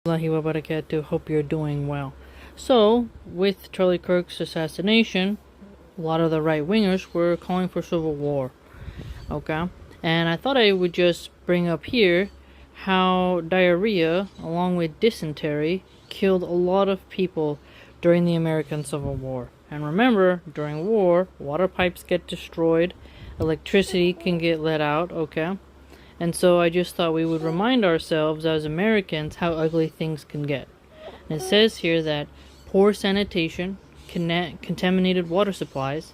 Allahi wa barakatuh. Hope you're doing well. So, with Charlie Kirk's assassination, a lot of the right wingers were calling for civil war. Okay? And I thought I would just bring up here how diarrhea, along with dysentery, killed a lot of people during the American Civil War. And remember, during war, water pipes get destroyed, electricity can get let out, okay? And so I just thought we would remind ourselves as Americans how ugly things can get. And it says here that poor sanitation, contaminated water supplies,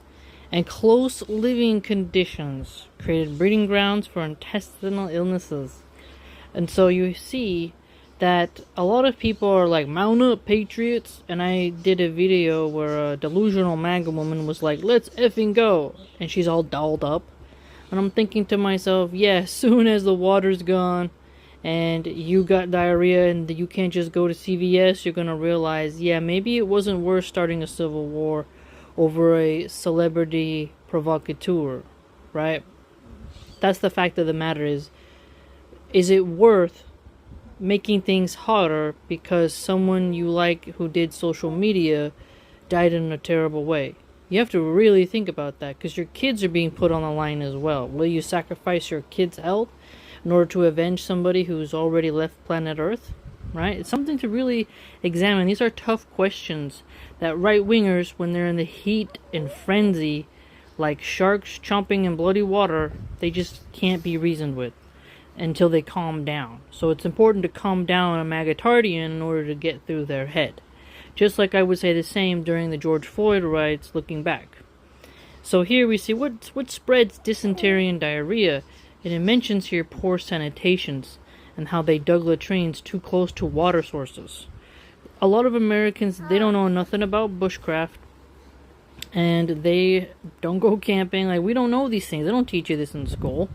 and close living conditions created breeding grounds for intestinal illnesses. And so you see that a lot of people are like, mount up, patriots. And I did a video where a delusional MAGA woman was like, let's effing go. And she's all dolled up. And I'm thinking to myself, yeah, as soon as the water's gone and you got diarrhea and you can't just go to CVS, you're going to realize, yeah, maybe it wasn't worth starting a civil war over a celebrity provocateur, right? That's the fact of the matter is it worth making things hotter because someone you like who did social media died in a terrible way? You have to really think about that because your kids are being put on the line as well. Will you sacrifice your kids' health in order to avenge somebody who's already left planet Earth? Right? It's something to really examine. These are tough questions that right-wingers, when they're in the heat and frenzy, like sharks chomping in bloody water, they just can't be reasoned with until they calm down. So it's important to calm down a Magatardian in order to get through their head. Just like I would say the same during the George Floyd riots looking back. So here we see what spreads dysentery and diarrhea, and it mentions here poor sanitations and how they dug latrines too close to water sources. A lot of Americans, they don't know nothing about bushcraft, and they don't go camping. Like, we don't know these things. They don't teach you this in school,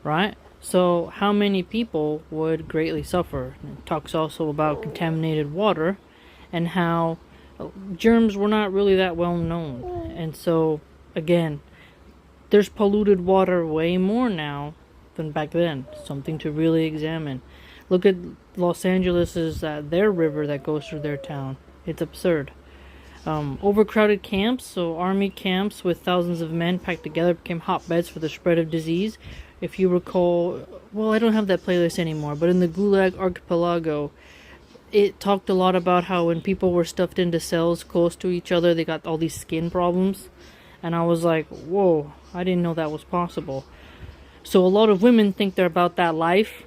right? So how many people would greatly suffer? It talks also about contaminated water and how germs were not really that well known. And so, again, there's polluted water way more now than back then. Something to really examine. Look at Los Angeles's their river that goes through their town. It's absurd. Overcrowded camps, so army camps with thousands of men packed together became hotbeds for the spread of disease. If you recall, well, I don't have that playlist anymore, but in the Gulag Archipelago, it talked a lot about how when people were stuffed into cells close to each other, they got all these skin problems. And I was like, whoa, I didn't know that was possible. So a lot of women think they're about that life.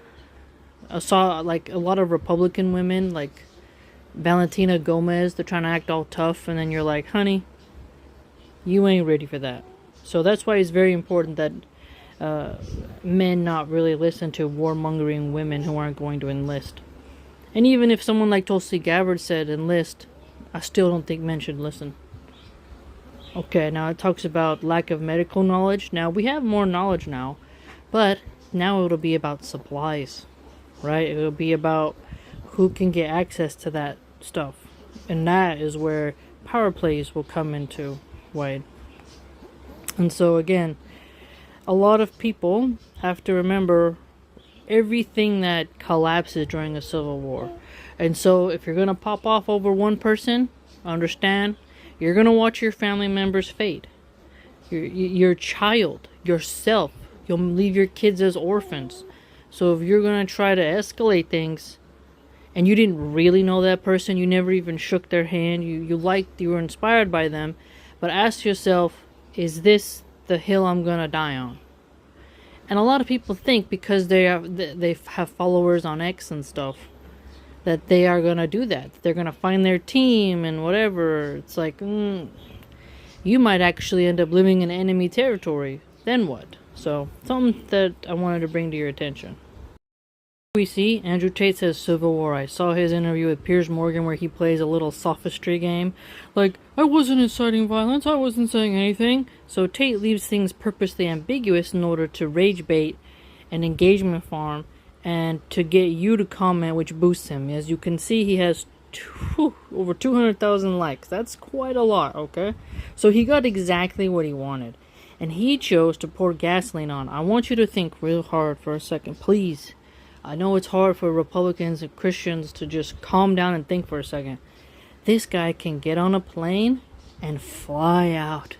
I saw like a lot of Republican women, like Valentina Gomez, they're trying to act all tough, and then you're like, honey, you ain't ready for that. So that's why it's very important that men not really listen to warmongering women who aren't going to enlist. And even if someone like Tulsi Gabbard said enlist, I still don't think men should listen. Okay, now it talks about lack of medical knowledge. Now, we have more knowledge now, but now it'll be about supplies, right? It'll be about who can get access to that stuff. And that is where power plays will come into play. And so, again, a lot of people have to remember everything that collapses during a civil war. And so if you're going to pop off over one person, understand, you're going to watch your family members fade. Your child, yourself, you'll leave your kids as orphans. So if you're going to try to escalate things, and you didn't really know that person, you never even shook their hand, you were inspired by them, but ask yourself, is this the hill I'm going to die on? And a lot of people think because they have followers on X and stuff that they are going to do that. They're going to find their team and whatever. It's like, you might actually end up living in enemy territory. Then what? So, something that I wanted to bring to your attention. We see Andrew Tate says Civil War. I saw his interview with Piers Morgan where he plays a little sophistry game. Like, I wasn't inciting violence, I wasn't saying anything. So Tate leaves things purposely ambiguous in order to rage bait and engagement farm and to get you to comment, which boosts him. As you can see, he has over 200,000 likes. That's quite a lot, okay? So he got exactly what he wanted. And he chose to pour gasoline on. I want you to think real hard for a second, please. I know it's hard for Republicans and Christians to just calm down and think for a second. This guy can get on a plane and fly out.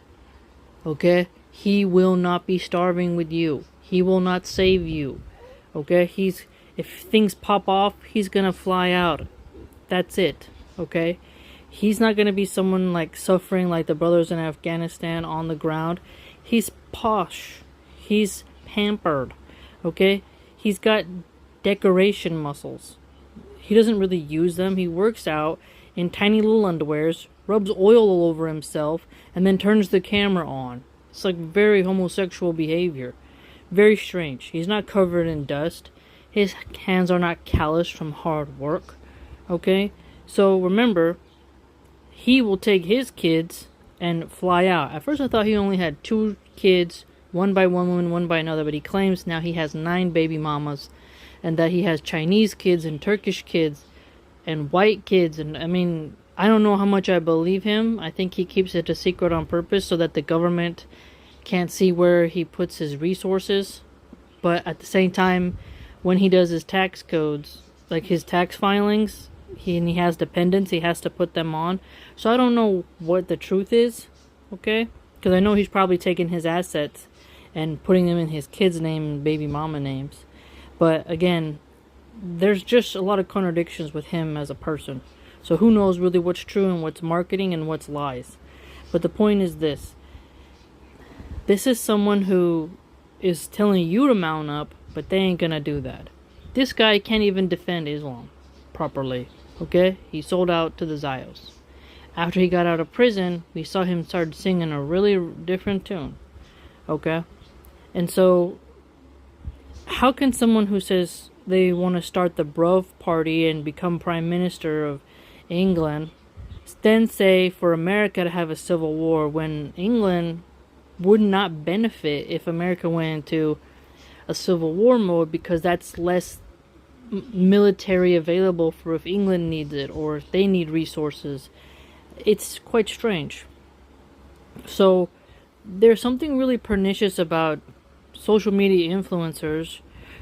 Okay? He will not be starving with you. He will not save you. Okay? If things pop off, he's gonna fly out. That's it. Okay? He's not gonna be someone like suffering like the brothers in Afghanistan on the ground. He's posh. He's pampered. Okay? He's got decoration muscles. He doesn't really use them. He works out in tiny little underwears, rubs oil all over himself, and then turns the camera on. It's like very homosexual behavior. Very strange. He's not covered in dust. His hands are not calloused from hard work. Okay? So remember, he will take his kids and fly out. At first I thought he only had 2 kids, one by one woman, one by another, but he claims now he has 9 baby mamas, and that he has Chinese kids and Turkish kids and white kids. And I mean, I don't know how much I believe him. I think he keeps it a secret on purpose so that the government can't see where he puts his resources. But at the same time, when he does his tax codes, like his tax filings, he has dependents, he has to put them on. So I don't know what the truth is, okay? Because I know he's probably taking his assets and putting them in his kids' name and baby mama names. But again, there's just a lot of contradictions with him as a person. So who knows really what's true and what's marketing and what's lies. But the point is this. This is someone who is telling you to mount up, but they ain't gonna do that. This guy can't even defend Islam properly. Okay? He sold out to the Zios. After he got out of prison, we saw him start singing a really different tune. Okay? And so, how can someone who says they want to start the Bruv Party and become Prime Minister of England then say for America to have a civil war when England would not benefit if America went into a civil war mode, because that's less military available for if England needs it or if they need resources? It's quite strange. So there's something really pernicious about social media influencers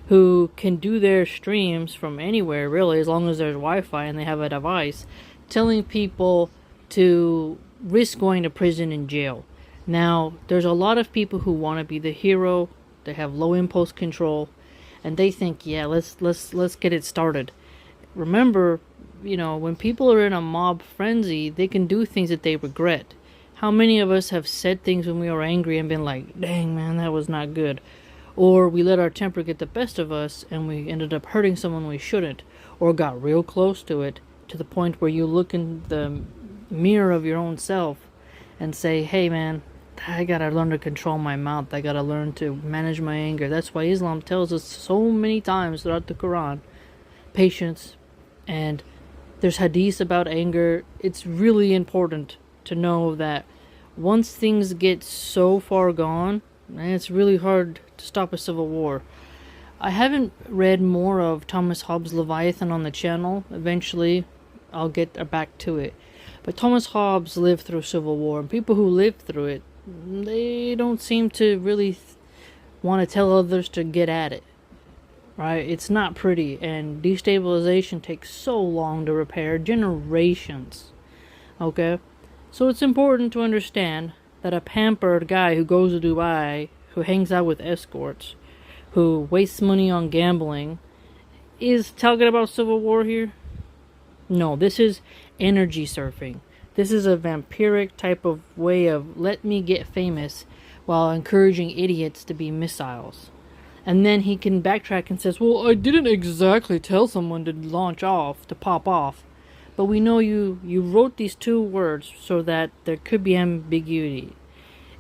who can do their streams from anywhere, really, as long as there's Wi-Fi and they have a device, telling people to risk going to prison and jail. Now, there's a lot of people who want to be the hero. They have low impulse control, and they think, yeah, let's get it started. Remember, when people are in a mob frenzy, they can do things that they regret. How many of us have said things when we were angry and been like, dang man, that was not good? Or we let our temper get the best of us and we ended up hurting someone we shouldn't, or got real close to it, to the point where you look in the mirror of your own self and say, hey man, I gotta learn to control my mouth. I gotta learn to manage my anger. That's why Islam tells us so many times throughout the Quran, patience. And there's hadiths about anger. It's really important to know that once things get so far gone, and it's really hard to stop a civil war. I haven't read more of Thomas Hobbes' Leviathan on the channel. Eventually, I'll get back to it. But Thomas Hobbes lived through civil war, and people who lived through it, they don't seem to really want to tell others to get at it. Right? It's not pretty, and destabilization takes so long to repair, generations. Okay? So it's important to understand that a pampered guy who goes to Dubai, who hangs out with escorts, who wastes money on gambling, is talking about civil war here? No, this is energy surfing. This is a vampiric type of way of let me get famous while encouraging idiots to be missiles. And then he can backtrack and says, well, I didn't exactly tell someone to launch off, to pop off. But we know you wrote these 2 words so that there could be ambiguity.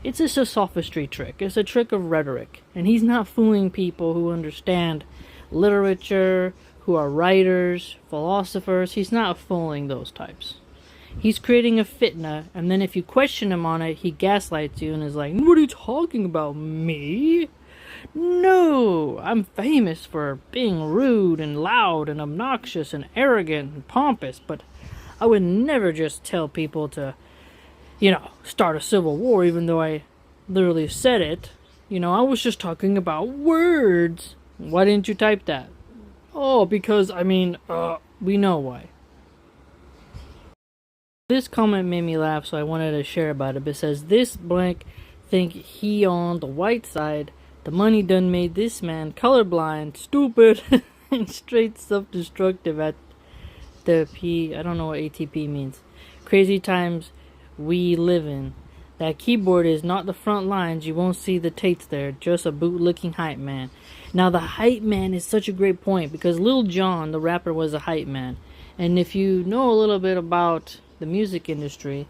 It's just a sophistry trick. It's a trick of rhetoric. And he's not fooling people who understand literature, who are writers, philosophers. He's not fooling those types. He's creating a fitna, and then if you question him on it, he gaslights you and is like, what are you talking about, me? No, I'm famous for being rude and loud and obnoxious and arrogant and pompous, but I would never just tell people to, start a civil war, even though I literally said it. I was just talking about words. Why didn't you type that? Oh, because, we know why. This comment made me laugh, so I wanted to share about it. It says, this blank think he on the white side. The money done made this man colorblind, stupid, and straight self-destructive at the P. I don't know what ATP means. Crazy times we live in. That keyboard is not the front lines. You won't see the Tates there. Just a bootlicking hype man. Now, the hype man is such a great point because Lil Jon, the rapper, was a hype man. And if you know a little bit about the music industry,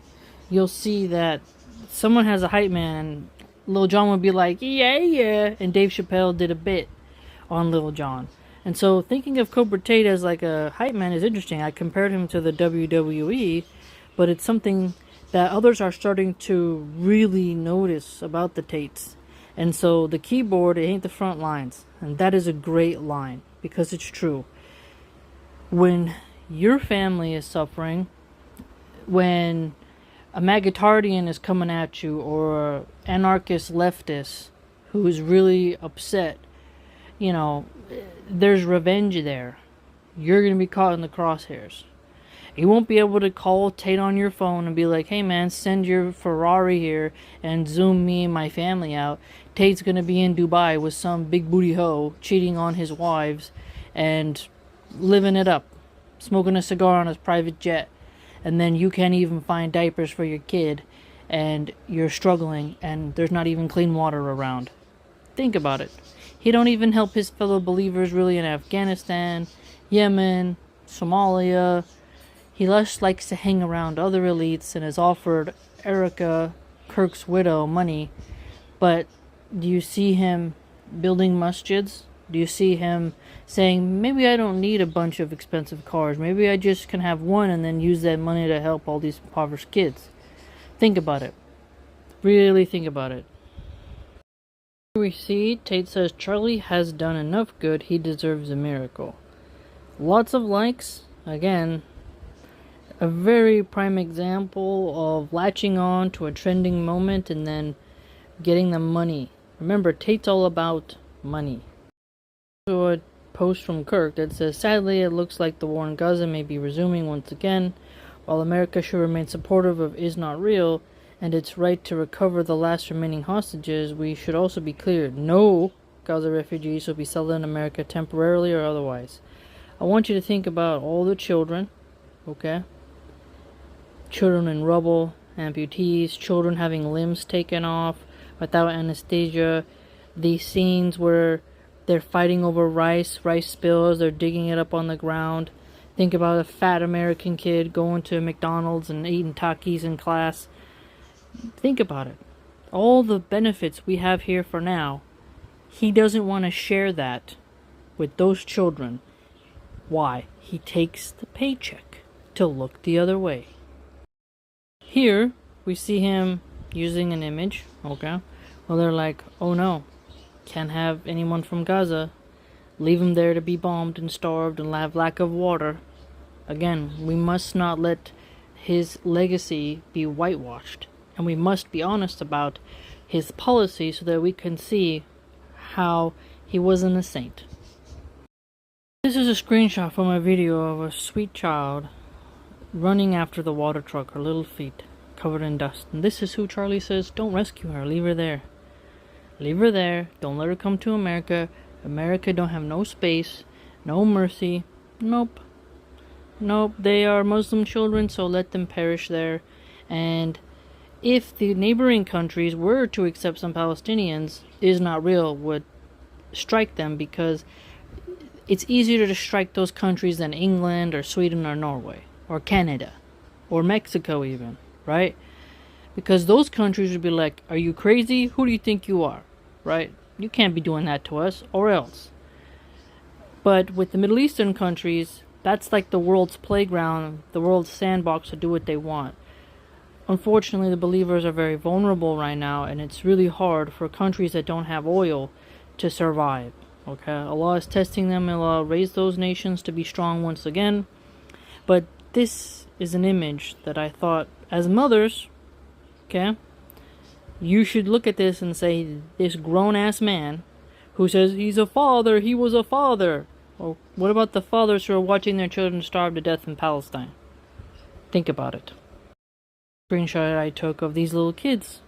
you'll see that someone has a hype man. Lil Jon would be like, yeah, yeah. And Dave Chappelle did a bit on Lil Jon. And so thinking of Cobra Tate as like a hype man is interesting. I compared him to the WWE, but it's something that others are starting to really notice about the Tates. And so the keyboard, it ain't the front lines. And that is a great line because it's true. When your family is suffering, when a Magatardian is coming at you, or an anarchist leftist who is really upset, there's revenge there. You're going to be caught in the crosshairs. You won't be able to call Tate on your phone and be like, hey man, send your Ferrari here and zoom me and my family out. Tate's going to be in Dubai with some big booty hoe cheating on his wives and living it up, smoking a cigar on his private jet. And then you can't even find diapers for your kid, and you're struggling, and there's not even clean water around. Think about it. He don't even help his fellow believers really in Afghanistan, Yemen, Somalia. He just likes to hang around other elites and has offered Erica, Kirk's widow, money. But do you see him building masjids? Do you see him saying, maybe I don't need a bunch of expensive cars. Maybe I just can have one and then use that money to help all these impoverished kids. Think about it. Really think about it. Here we see Tate says Charlie has done enough good. He deserves a miracle. Lots of likes. Again, a very prime example of latching on to a trending moment and then getting the money. Remember, Tate's all about money. So a post from Kirk that says, sadly, it looks like the war in Gaza may be resuming once again. While America should remain supportive of Is Not Real and its right to recover the last remaining hostages, we should also be clear, no Gaza refugees will be settled in America temporarily or otherwise. I want you to think about all the children, okay? Children in rubble, amputees, children having limbs taken off without anesthesia, these scenes where they're fighting over rice spills, they're digging it up on the ground. Think about a fat American kid going to McDonald's and eating Takis in class. Think about it. All the benefits we have here for now, he doesn't want to share that with those children. Why? He takes the paycheck to look the other way. Here, we see him using an image, okay? Well, they're like, oh no, can't have anyone from Gaza. Leave them there to be bombed and starved and have lack of water. Again, we must not let his legacy be whitewashed. And we must be honest about his policy so that we can see how he wasn't a saint. This is a screenshot from a video of a sweet child running after the water truck, her little feet covered in dust. And this is who Charlie says, don't rescue her, leave her there. Leave her there, don't let her come to America. America don't have no space, no mercy. Nope, they are Muslim children, so let them perish there. And if the neighboring countries were to accept some Palestinians, Is Not Real would strike them, because it's easier to strike those countries than England or Sweden or Norway or Canada or Mexico even, right? Because those countries would be like, are you crazy? Who do you think you are, right? You can't be doing that to us, or else. But with the Middle Eastern countries, that's like the world's playground, the world's sandbox to do what they want. Unfortunately, the believers are very vulnerable right now, and it's really hard for countries that don't have oil to survive. Okay, Allah is testing them, and Allah raise those nations to be strong once again. But this is an image that I thought, as mothers, okay, you should look at this and say, this grown-ass man who says he's a father, he was a father, Well, what about the fathers who are watching their children starve to death in Palestine? Think about it. Screenshot I took of these little kids.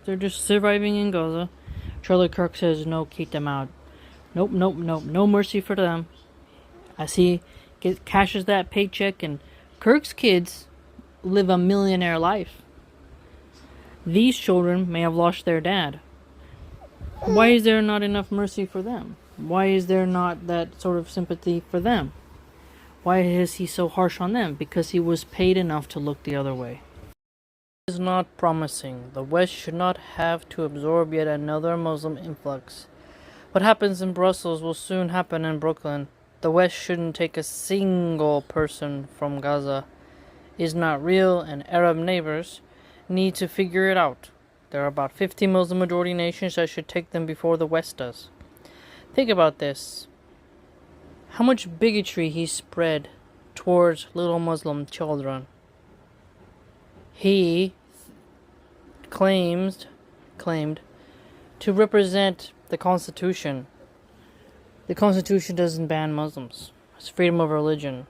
They're just surviving in Gaza. Charlie Kirk says, no, keep them out. Nope, nope, nope. No mercy for them. As he cashes that paycheck, and Kirk's kids live a millionaire life. These children may have lost their dad. Why is there not enough mercy for them? Why is there not that sort of sympathy for them? Why is he so harsh on them? Because he was paid enough to look the other way. It is not promising. The West should not have to absorb yet another Muslim influx. What happens in Brussels will soon happen in Brooklyn. The West shouldn't take a single person from Gaza. It is not real, and Arab neighbors need to figure it out. There are about 50 Muslim majority nations that should take them before the West does. Think about this. How much bigotry he spread towards little Muslim children. He claimed to represent the Constitution. The Constitution doesn't ban Muslims. It's freedom of religion.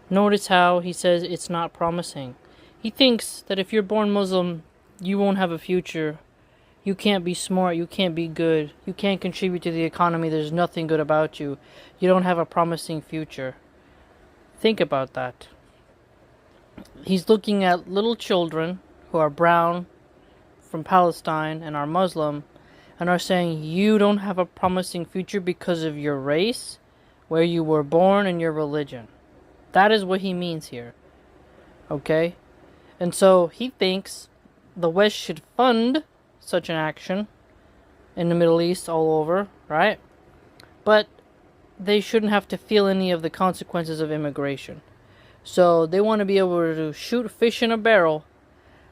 Notice how he says it's not promising. He thinks that if you're born Muslim, you won't have a future. You can't be smart. You can't be good. You can't contribute to the economy. There's nothing good about you. You don't have a promising future. Think about that. He's looking at little children who are brown from Palestine and are Muslim and are saying you don't have a promising future because of your race, where you were born, and your religion. That is what he means here. Okay? And so he thinks the West should fund such an action in the Middle East all over, right? But they shouldn't have to feel any of the consequences of immigration. So they want to be able to shoot fish in a barrel,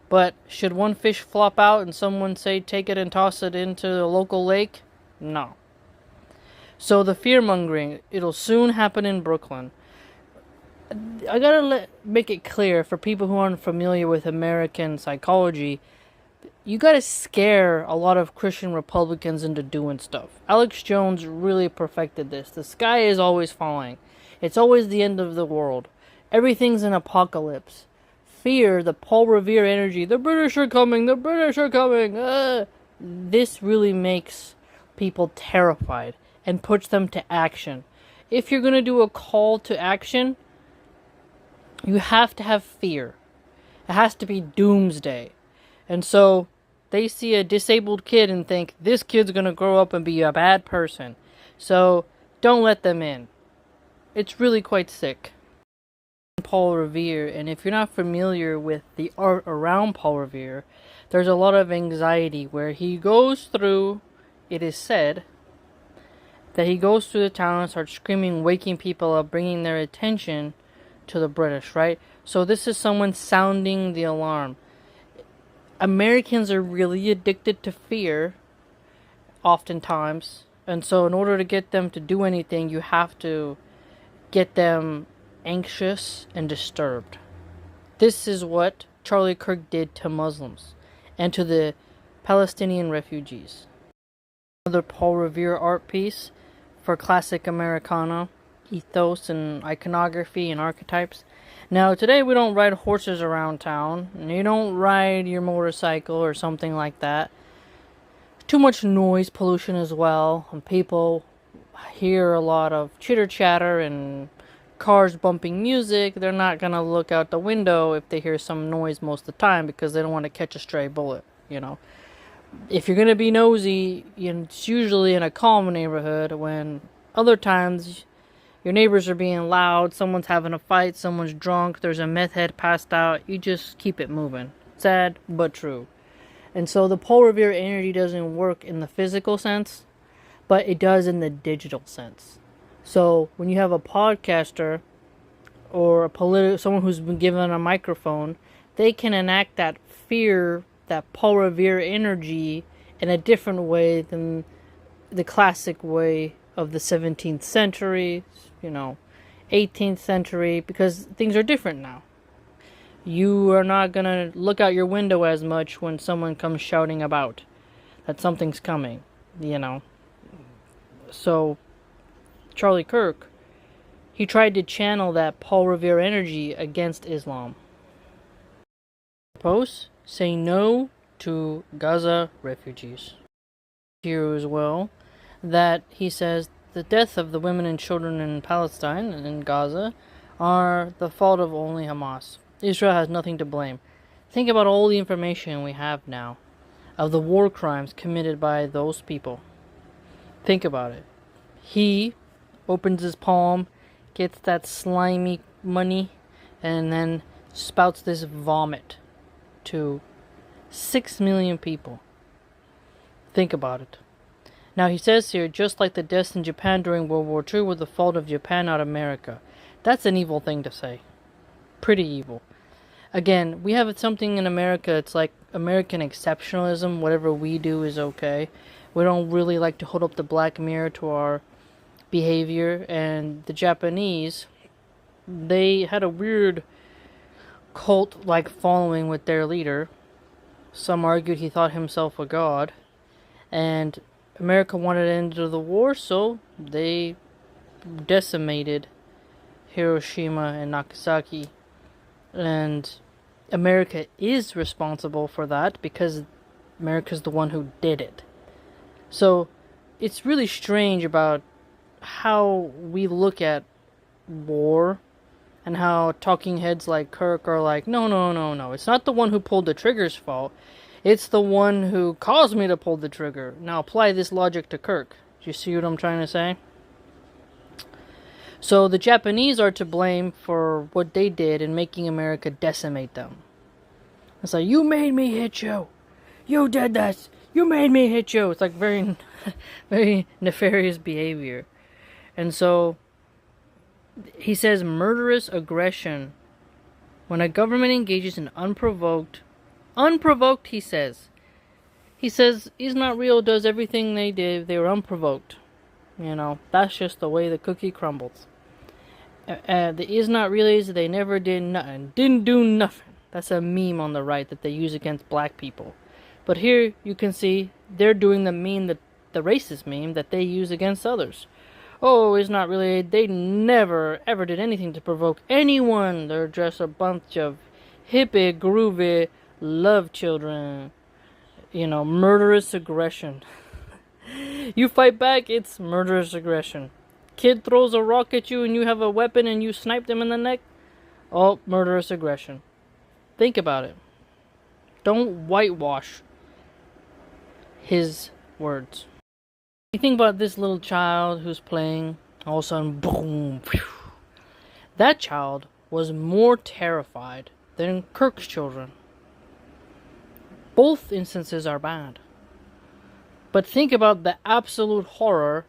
but should one fish flop out and someone say take it and toss it into the local lake? No. So the fear-mongering, it'll soon happen in Brooklyn. I gotta make it clear for people who aren't familiar with American psychology, you gotta scare a lot of Christian Republicans into doing stuff. Alex Jones really perfected this. The sky is always falling. It's always the end of the world. Everything's an apocalypse. Fear, the Paul Revere energy, the British are coming, the British are coming. This really makes people terrified and puts them to action. If you're gonna do a call to action, you have to have fear. It has to be doomsday. And so they see a disabled kid and think, this kid's going to grow up and be a bad person. So don't let them in. It's really quite sick. Paul Revere, and if you're not familiar with the art around Paul Revere, there's a lot of anxiety where he goes through, it is said, that he goes through the town and starts screaming, waking people up, bringing their attention to the British, right? So this is someone sounding the alarm. Americans are really addicted to fear, oftentimes, and so in order to get them to do anything, you have to get them anxious and disturbed. This is what Charlie Kirk did to Muslims and to the Palestinian refugees. Another Paul Revere art piece for classic Americana ethos and iconography and archetypes. Now, today we don't ride horses around town, and you don't ride your motorcycle or something like that. Too much noise pollution as well, and people hear a lot of chitter-chatter and cars bumping music. They're not going to look out the window if they hear some noise most of the time because they don't want to catch a stray bullet, you know. If you're going to be nosy, it's usually in a calm neighborhood, when other times your neighbors are being loud, someone's having a fight, someone's drunk, there's a meth head passed out. You just keep it moving. Sad, but true. And so the Paul Revere energy doesn't work in the physical sense, but it does in the digital sense. So when you have a podcaster or someone who's been given a microphone, they can enact that fear, that Paul Revere energy in a different way than the classic way of the 17th century, 18th century, because things are different now. You are not going to look out your window as much when someone comes shouting about that something's coming, So Charlie Kirk, he tried to channel that Paul Revere energy against Islam. Post saying no to Gaza refugees. Here as well, that he says the death of the women and children in Palestine and in Gaza are the fault of only Hamas. Israel has nothing to blame. Think about all the information we have now of the war crimes committed by those people. Think about it. He opens his palm, gets that slimy money, and then spouts this vomit to 6 million people. Think about it. Now he says here, just like the deaths in Japan during World War II were the fault of Japan, not America. That's an evil thing to say. Pretty evil. Again, we have something in America, it's like American exceptionalism. Whatever we do is okay. We don't really like to hold up the black mirror to our behavior. And the Japanese, they had a weird cult-like following with their leader. Some argued he thought himself a god. And America wanted to end the war, so they decimated Hiroshima and Nagasaki. And America is responsible for that because America's the one who did it. So it's really strange about how we look at war and how talking heads like Kirk are like, no. It's not the one who pulled the trigger's fault. It's the one who caused me to pull the trigger. Now apply this logic to Kirk. Do you see what I'm trying to say? So the Japanese are to blame for what they did in making America decimate them. It's like, you made me hit you. You did this. You made me hit you. It's like very, very nefarious behavior. And so he says murderous aggression. When a government engages in unprovoked, he says Israel does everything they did. They were unprovoked. You know, that's just the way the cookie crumbles. The Israelis, they never did nothing. Didn't do nothing. That's a meme on the right that they use against black people. But here you can see they're doing the racist meme that they use against others. Oh, it's not really. They never ever did anything to provoke anyone. They're just a bunch of hippie, groovy love children. You know, murderous aggression. You fight back, it's murderous aggression. Kid throws a rock at you and you have a weapon and you snipe them in the neck. Oh, murderous aggression. Think about it. Don't whitewash his words. You think about this little child who's playing, all of a sudden, boom. Whew. That child was more terrified than Kirk's children. Both instances are bad. But think about the absolute horror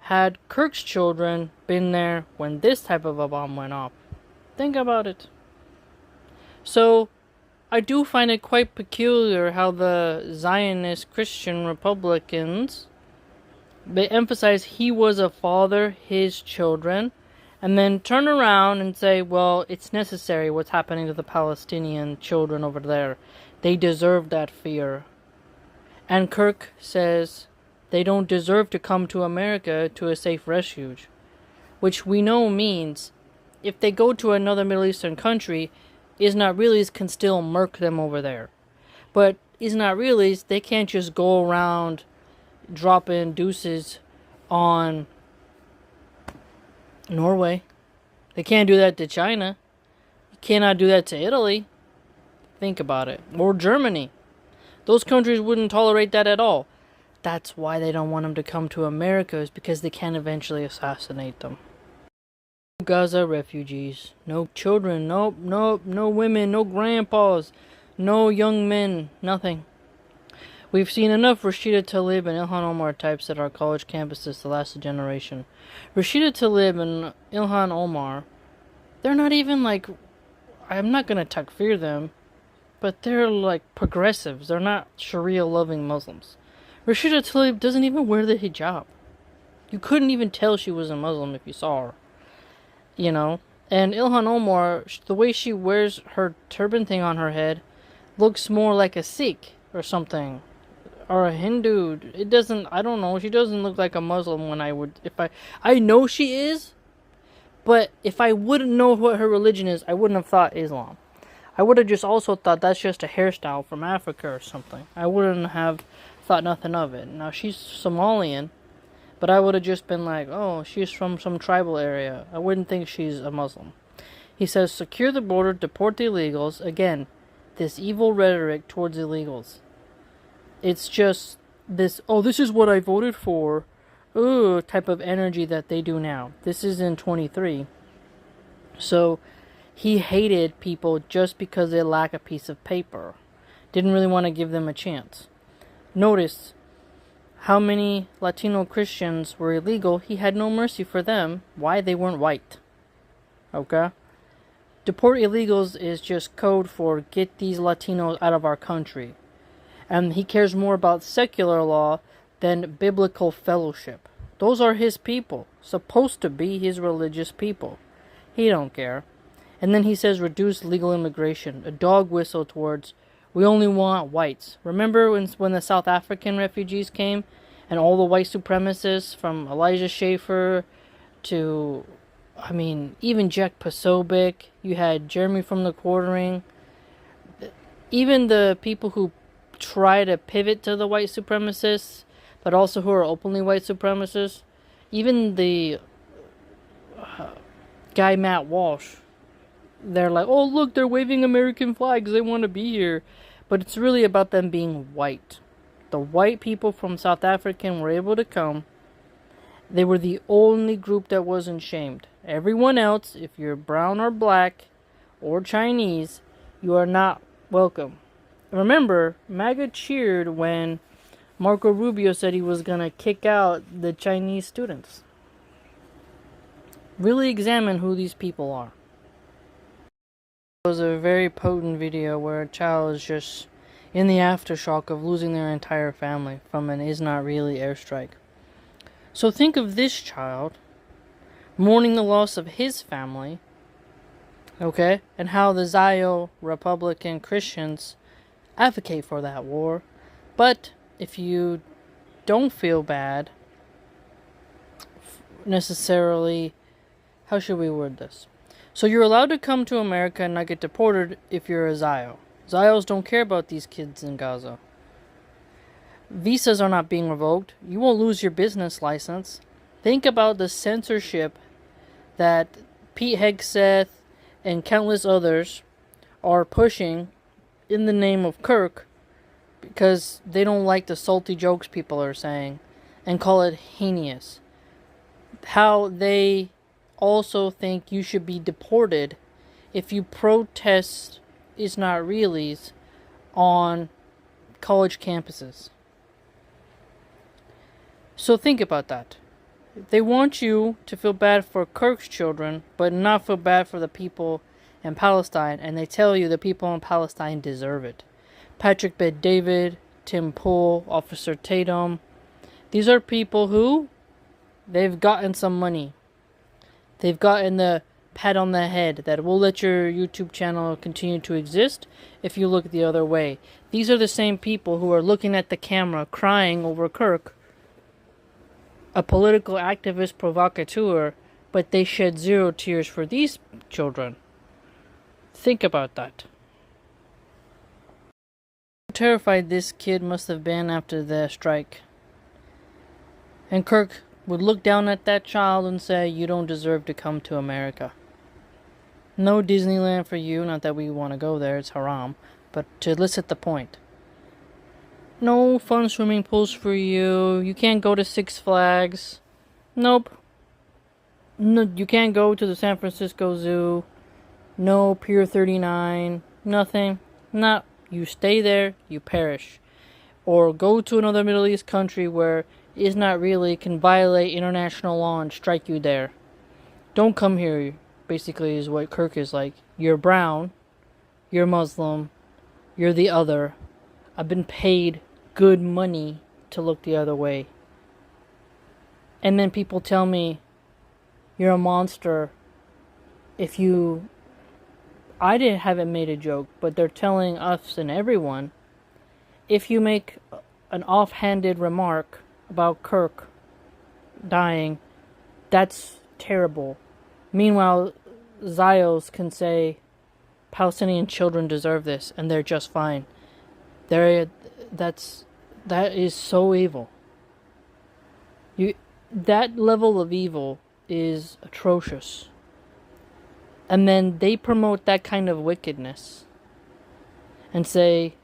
had Kirk's children been there when this type of a bomb went off. Think about it. So, I do find it quite peculiar how the Zionist Christian Republicans, they emphasize he was a father, his children, and then turn around and say, well, it's necessary what's happening to the Palestinian children over there. They deserve that fear. And Kirk says they don't deserve to come to America to a safe refuge. Which we know means if they go to another Middle Eastern country, Israelis can still murk them over there. But Israelis, they can't just go around dropping deuces on Norway. They can't do that to China. You cannot do that to Italy. Think about it. Or Germany. Those countries wouldn't tolerate that at all. That's why they don't want them to come to America, is because they can eventually assassinate them. No Gaza refugees. No children. No women. No grandpas. No young men. Nothing. We've seen enough Rashida Tlaib and Ilhan Omar types at our college campuses to last a generation. Rashida Tlaib and Ilhan Omar, they're not even like, I'm not going to takfir them, but they're like progressives. They're not Sharia-loving Muslims. Rashida Tlaib doesn't even wear the hijab. You couldn't even tell she was a Muslim if you saw her. You know? And Ilhan Omar, the way she wears her turban thing on her head, looks more like a Sikh or something. or a Hindu. It doesn't. I don't know. She doesn't look like a Muslim. I know she is, but if I wouldn't know what her religion is, I wouldn't have thought Islam. I would have just also thought that's just a hairstyle from Africa or something. I wouldn't have thought nothing of it. Now she's Somalian, but I would have just been like, oh, she's from some tribal area. I wouldn't think she's a Muslim. He says, secure the border, deport the illegals. Again, this evil rhetoric towards illegals. It's just this, oh, this is what I voted for, type of energy that they do now. This is in 23. So, he hated people just because they lack a piece of paper. Didn't really want to give them a chance. Notice how many Latino Christians were illegal. He had no mercy for them. Why? They weren't white. Okay? Deport illegals is just code for get these Latinos out of our country. And he cares more about secular law than biblical fellowship. Those are his people. Supposed to be his religious people. He don't care. And then he says reduce legal immigration. A dog whistle towards we only want whites. Remember when the South African refugees came and all the white supremacists from Elijah Schaffer to, even Jack Posobiec, you had Jeremy from the Quartering, even the people who try to pivot to the white supremacists, but also who are openly white supremacists, even the guy Matt Walsh, they're like, oh look, they're waving American flags, they want to be here. But it's really about them being white. The white people from South Africa were able to come. They were the only group that wasn't shamed. Everyone else, if you're brown or black or Chinese, you are not welcome. Remember, MAGA cheered when Marco Rubio said he was going to kick out the Chinese students. Really examine who these people are. It was a very potent video where a child is just in the aftershock of losing their entire family from an is not really airstrike. So think of this child mourning the loss of his family, okay, and how the Zio Republican Christians advocate for that war. But if you don't feel bad necessarily, how should we word this? So you're allowed to come to America and not get deported if you're a Zio. Zios don't care about these kids in Gaza. Visas are not being revoked. You won't lose your business license. Think about the censorship that Pete Hegseth and countless others are pushing in the name of Kirk because they don't like the salty jokes people are saying and call it heinous. How they also think you should be deported if you protest is not reallys on college campuses. So think about that. They want you to feel bad for Kirk's children, but not feel bad for the people in Palestine, and they tell you the people in Palestine deserve it. Patrick Bet-David, Tim Pool, Officer Tatum, these are people who, they've gotten some money. They've gotten the pat on the head that will let your YouTube channel continue to exist if you look the other way. These are the same people who are looking at the camera crying over Kirk, a political activist provocateur, but they shed zero tears for these children. Think about that. How terrified this kid must have been after the strike. And Kirk would look down at that child and say, you don't deserve to come to America. No Disneyland for you, not that we want to go there, it's haram, but to elicit the point. No fun swimming pools for you, you can't go to Six Flags. Nope. No, you can't go to the San Francisco Zoo. No Pier 39, nothing. No, you stay there, you perish. Or go to another Middle East country where is not really can violate international law and strike you there. Don't come here, basically is what Kirk is like. You're brown, you're Muslim, you're the other. I've been paid good money to look the other way. And then people tell me, you're a monster if you... haven't made a joke, but they're telling us and everyone, if you make an offhanded remark about Kirk dying, that's terrible. Meanwhile, Zios can say Palestinian children deserve this, and they're just fine. That is so evil. That level of evil is atrocious. And then they promote that kind of wickedness and say,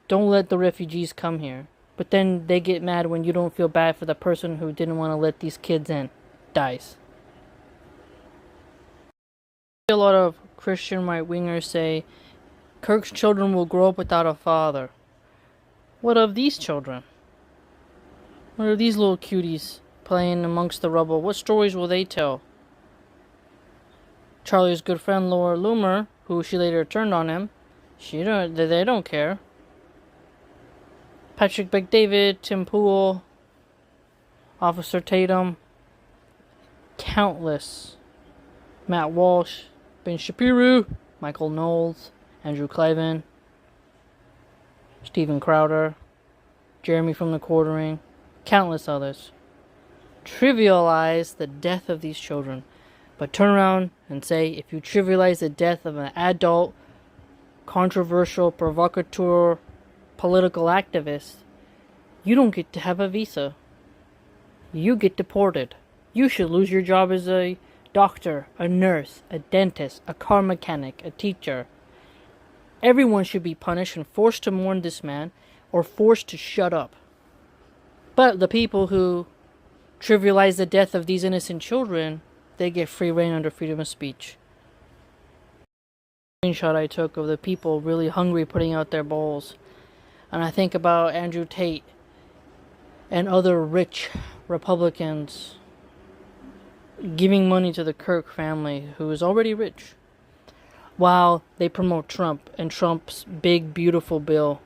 don't let the refugees come here. But then they get mad when you don't feel bad for the person who didn't want to let these kids in, dies. A lot of Christian right-wingers say Kirk's children will grow up without a father. What of these children? What are these little cuties playing amongst the rubble? What stories will they tell? Charlie's good friend Laura Loomer, who she later turned on him, they don't care. Patrick McDavid, Tim Pool, Officer Tatum, countless. Matt Walsh, Ben Shapiro, Michael Knowles, Andrew Cliven, Steven Crowder, Jeremy from the Quartering, countless others. Trivialize the death of these children, but turn around and say if you trivialize the death of an adult, controversial, provocateur, political activist, you don't get to have a visa. You get deported. You should lose your job as a doctor, a nurse, a dentist, a car mechanic, a teacher. Everyone should be punished and forced to mourn this man or forced to shut up. But the people who trivialize the death of these innocent children, they get free rein under freedom of speech. Screenshot I took of the people really hungry putting out their bowls. And I think about Andrew Tate and other rich Republicans giving money to the Kirk family, who is already rich, while they promote Trump and Trump's big, beautiful bill.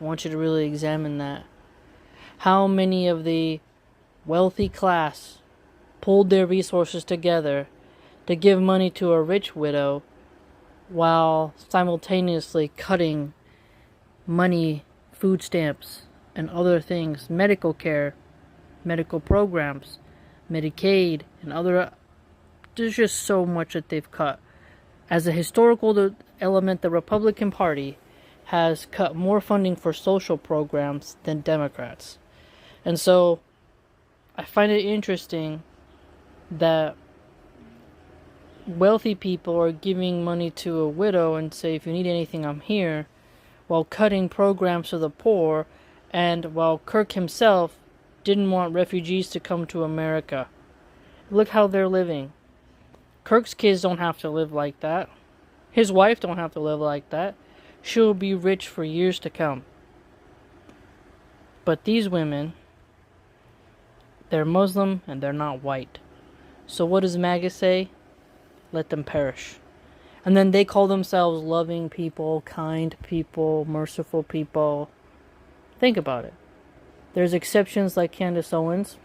I want you to really examine that. How many of the wealthy class pulled their resources together to give money to a rich widow while simultaneously cutting money, food stamps, and other things, medical care, medical programs, Medicaid, and other. There's just so much that they've cut. As a historical element, the Republican Party has cut more funding for social programs than Democrats. And so I find it interesting that wealthy people are giving money to a widow and say, if you need anything, I'm here, while cutting programs for the poor, and while Kirk himself didn't want refugees to come to America. Look how they're living. Kirk's kids don't have to live like that. His wife don't have to live like that. She'll be rich for years to come. But these women, they're Muslim and they're not white. So what does MAGA say? Let them perish. And then they call themselves loving people, kind people, merciful people. Think about it. There's exceptions like Candace Owens.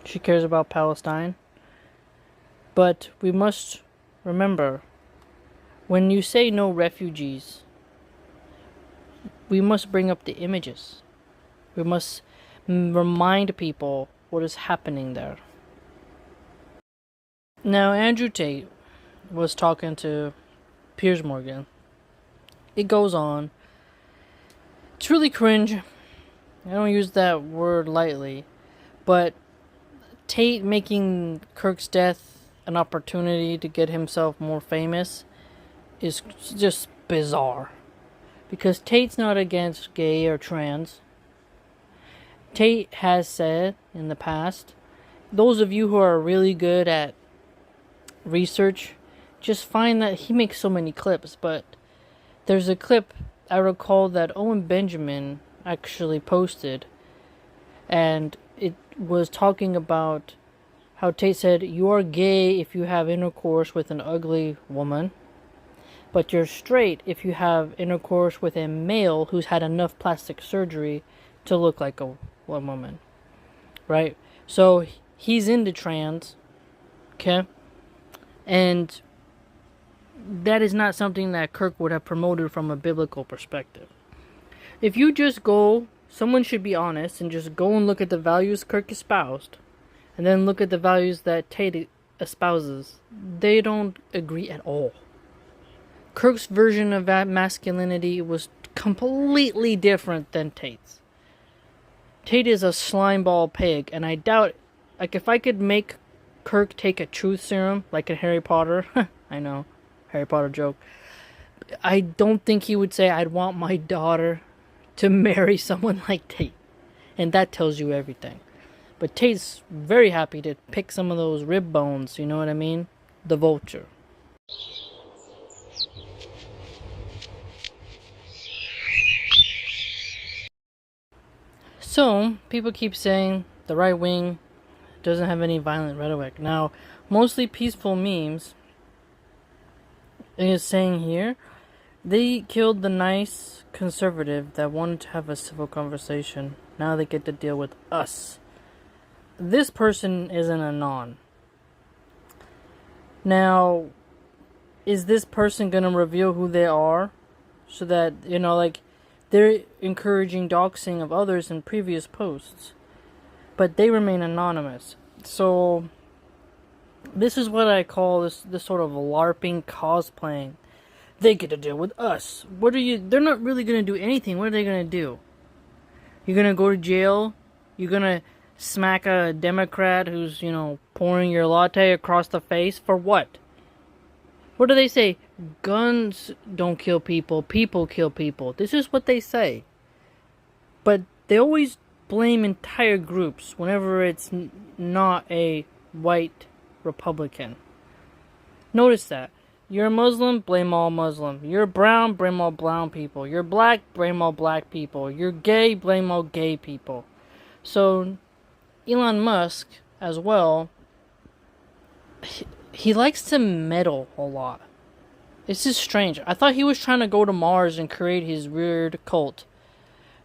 She cares about Palestine. But we must remember, when you say no refugees, we must bring up the images. We must remind people what is happening there. Now, Andrew Tate was talking to Piers Morgan. It goes on. It's really cringe. I don't use that word lightly, but Tate making Kirk's death an opportunity to get himself more famous is just bizarre. Because Tate's not against gay or trans. Tate has said in the past, those of you who are really good at research, just find that he makes so many clips, but there's a clip I recall that Owen Benjamin actually posted, and it was talking about how Tate said, you are gay if you have intercourse with an ugly woman, but you're straight if you have intercourse with a male who's had enough plastic surgery to look like a woman, right? So he's into trans, okay? And that is not something that Kirk would have promoted from a biblical perspective. If you just go someone should be honest and just go and look at the values Kirk espoused, and then look at the values that Tate espouses. They don't agree at all. Kirk's version of that masculinity was completely different than Tate's. Tate is a slimeball pig, and I doubt, like, if I could make Kirk take a truth serum, like in Harry Potter, I know, Harry Potter joke, I don't think he would say, I'd want my daughter to marry someone like Tate. And that tells you everything. But Tate's very happy to pick some of those rib bones, you know what I mean? The vulture. So, people keep saying the right wing doesn't have any violent rhetoric. Now, mostly peaceful memes is saying here, they killed the nice conservative that wanted to have a civil conversation. Now they get to deal with us. This person is an anon. Now, is this person going to reveal who they are? So that, you know, like, they're encouraging doxing of others in previous posts. But they remain anonymous. So, this is what I call this sort of LARPing cosplaying. They get to deal with us. They're not really going to do anything. What are they going to do? You're going to go to jail? You're going to smack a Democrat who's, pouring your latte across the face? For what? What do they say? Guns don't kill people. People kill people. This is what they say. But they always blame entire groups whenever it's not a white Republican. Notice that. You're a Muslim, blame all Muslim. You're brown, blame all brown people. You're black, blame all black people. You're gay, blame all gay people. So, Elon Musk, as well, he likes to meddle a lot. It's just strange. I thought he was trying to go to Mars and create his weird cult.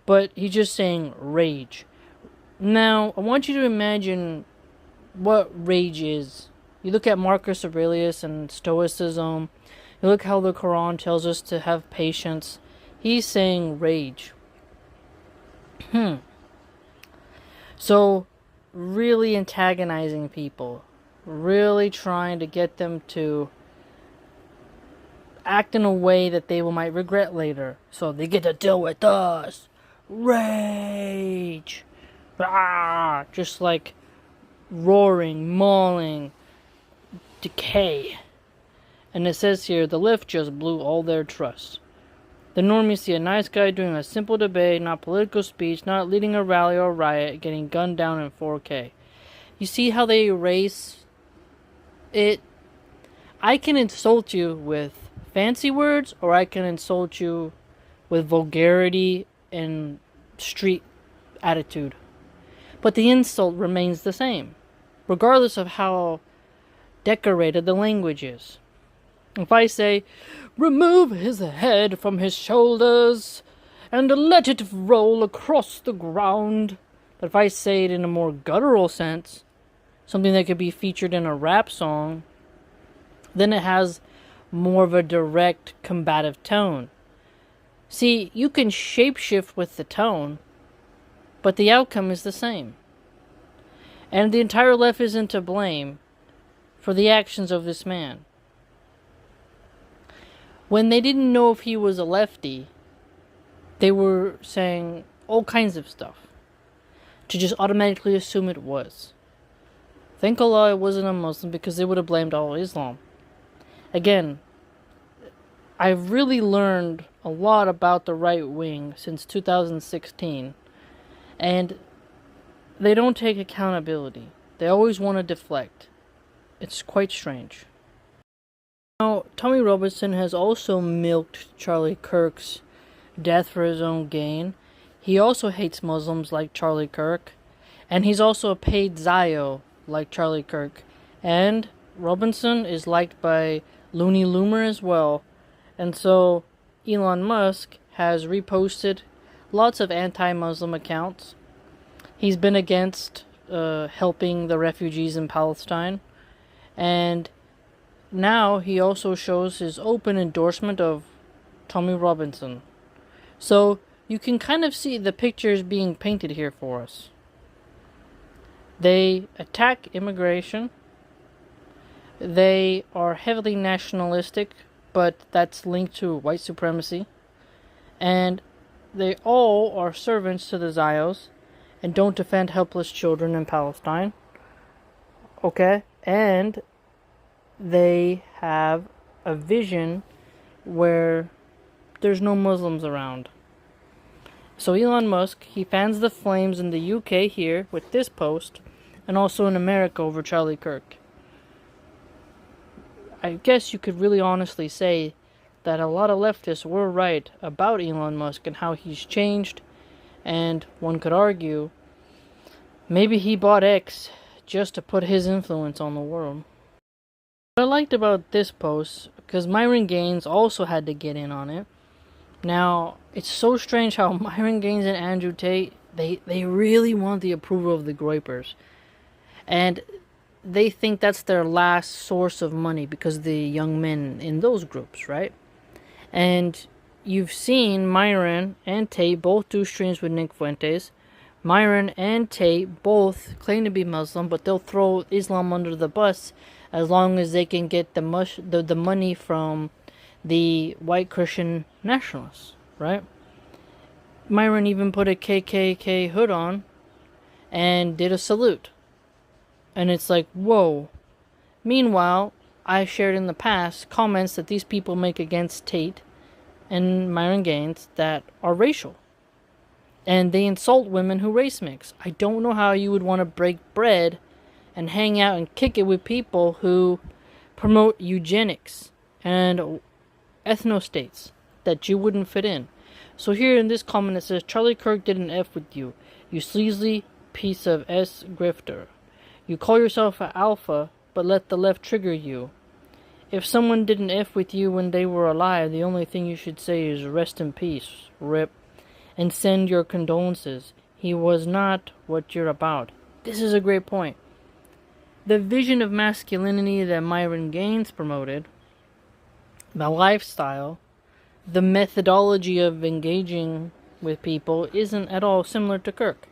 But he's just saying rage. Now, I want you to imagine what rage is. You look at Marcus Aurelius and Stoicism. You look how the Quran tells us to have patience. He's saying rage. So, really antagonizing people. Really trying to get them to act in a way that they might regret later. So they get to deal with us. Rage. Ah, just like roaring, mauling, decay. And it says here, the left just blew all their trust. The normies see a nice guy doing a simple debate, not political speech, not leading a rally or riot, getting gunned down in 4K. You see how they erase it? I can insult you with fancy words, or I can insult you with vulgarity and street attitude. But the insult remains the same, regardless of how decorated the language is. If I say, remove his head from his shoulders and let it roll across the ground. But if I say it in a more guttural sense, something that could be featured in a rap song, then it has more of a direct combative tone. See, you can shapeshift with the tone, but the outcome is the same. And the entire left isn't to blame for the actions of this man. When they didn't know if he was a lefty, they were saying all kinds of stuff to just automatically assume it was. Thank Allah it wasn't a Muslim, because they would have blamed all Islam. Again, I've really learned a lot about the right wing since 2016, and they don't take accountability. They always want to deflect. It's quite strange. Now, Tommy Robinson has also milked Charlie Kirk's death for his own gain. He also hates Muslims like Charlie Kirk, and he's also a paid Zio like Charlie Kirk. And Robinson is liked by Looney Loomer as well. And so Elon Musk has reposted lots of anti-Muslim accounts. He's been against helping the refugees in Palestine. And now he also shows his open endorsement of Tommy Robinson. So you can kind of see the pictures being painted here for us. They attack immigration. They are heavily nationalistic, but that's linked to white supremacy. And they all are servants to the Zios and don't defend helpless children in Palestine. Okay? And they have a vision where there's no Muslims around. So Elon Musk, he fans the flames in the UK here with this post, and also in America over Charlie Kirk. I guess you could really honestly say that a lot of leftists were right about Elon Musk and how he's changed, and one could argue maybe he bought X just to put his influence on the world. What I liked about this post, because Myron Gaines also had to get in on it. Now, it's so strange how Myron Gaines and Andrew Tate, they really want the approval of the Groypers. And they think that's their last source of money because of the young men in those groups, right? And you've seen Myron and Tate both do streams with Nick Fuentes. Myron and Tate both claim to be Muslim, but they'll throw Islam under the bus as long as they can get the money from the white Christian nationalists, right? Myron even put a KKK hood on and did a salute. And it's like, whoa. Meanwhile, I shared in the past comments that these people make against Tate and Myron Gaines that are racial. And they insult women who race mix. I don't know how you would want to break bread and hang out and kick it with people who promote eugenics and ethnostates that you wouldn't fit in. So here in this comment it says, Charlie Kirk did an F with you, you sleazy piece of S grifter. You call yourself an alpha, but let the left trigger you. If someone did an F with you when they were alive, the only thing you should say is rest in peace, rip, and send your condolences. He was not what you're about. This is a great point. The vision of masculinity that Myron Gaines promoted, the lifestyle, the methodology of engaging with people isn't at all similar to Kirk.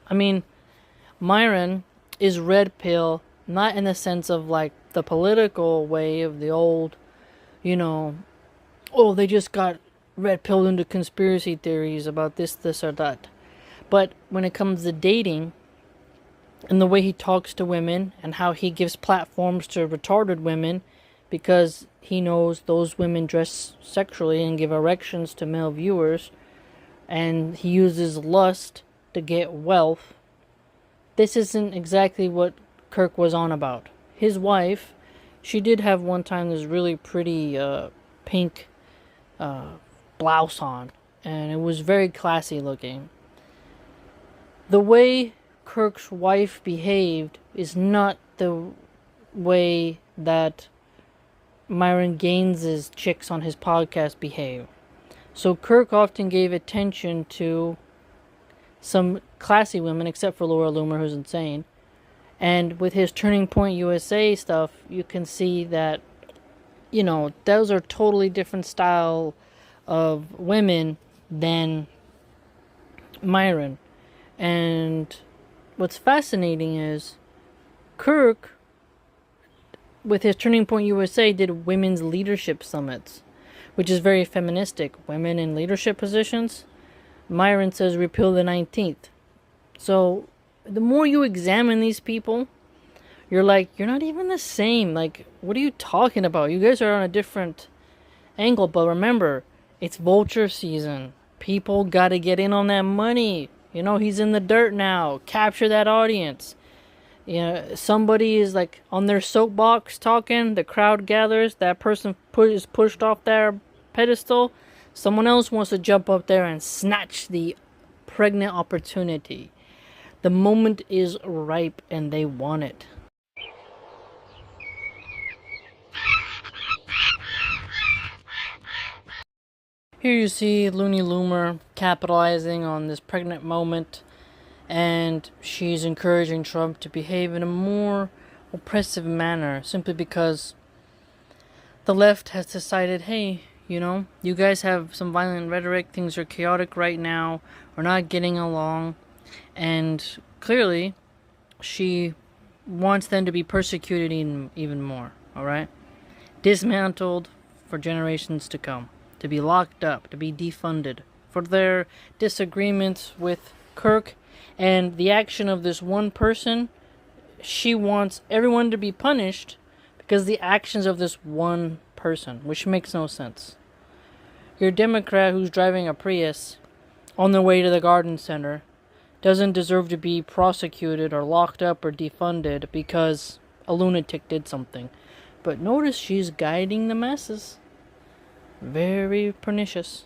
I mean, Myron is red pill, not in the sense of like the political way of the old, oh, they just got red pilled into conspiracy theories about this or that. But when it comes to dating, and the way he talks to women, and how he gives platforms to retarded women, because he knows those women dress sexually and give erections to male viewers, and he uses lust to get wealth. This isn't exactly what Kirk was on about. His wife, she did have one time this really pretty pink blouse on, and it was very classy looking. The way Kirk's wife behaved is not the way that Myron Gaines's chicks on his podcast behave. So Kirk often gave attention to some classy women, except for Laura Loomer, who's insane. And with his Turning Point USA stuff, you can see that, those are totally different style of women than Myron. And what's fascinating is Kirk, with his Turning Point USA, did women's leadership summits, which is very feministic. Women in leadership positions. Myron says repeal the 19th. So the more you examine these people, you're like, you're not even the same. Like, what are you talking about? You guys are on a different angle. But remember, it's vulture season. People got to get in on that money. He's in the dirt now. Capture that audience. Somebody is like on their soapbox talking. The crowd gathers. That person is pushed off their pedestal. Someone else wants to jump up there and snatch the pregnant opportunity. The moment is ripe and they want it. Here you see Looney Loomer capitalizing on this pregnant moment, and she's encouraging Trump to behave in a more oppressive manner simply because the left has decided, hey, You guys have some violent rhetoric. Things are chaotic right now. We're not getting along. And clearly, she wants them to be persecuted even more. Alright? Dismantled for generations to come. To be locked up. To be defunded. For their disagreements with Kirk and the action of this one person. She wants everyone to be punished because the actions of this one person, which makes no sense. Your Democrat who's driving a Prius on the way to the garden center doesn't deserve to be prosecuted or locked up or defunded because a lunatic did something. But notice she's guiding the masses. Very pernicious.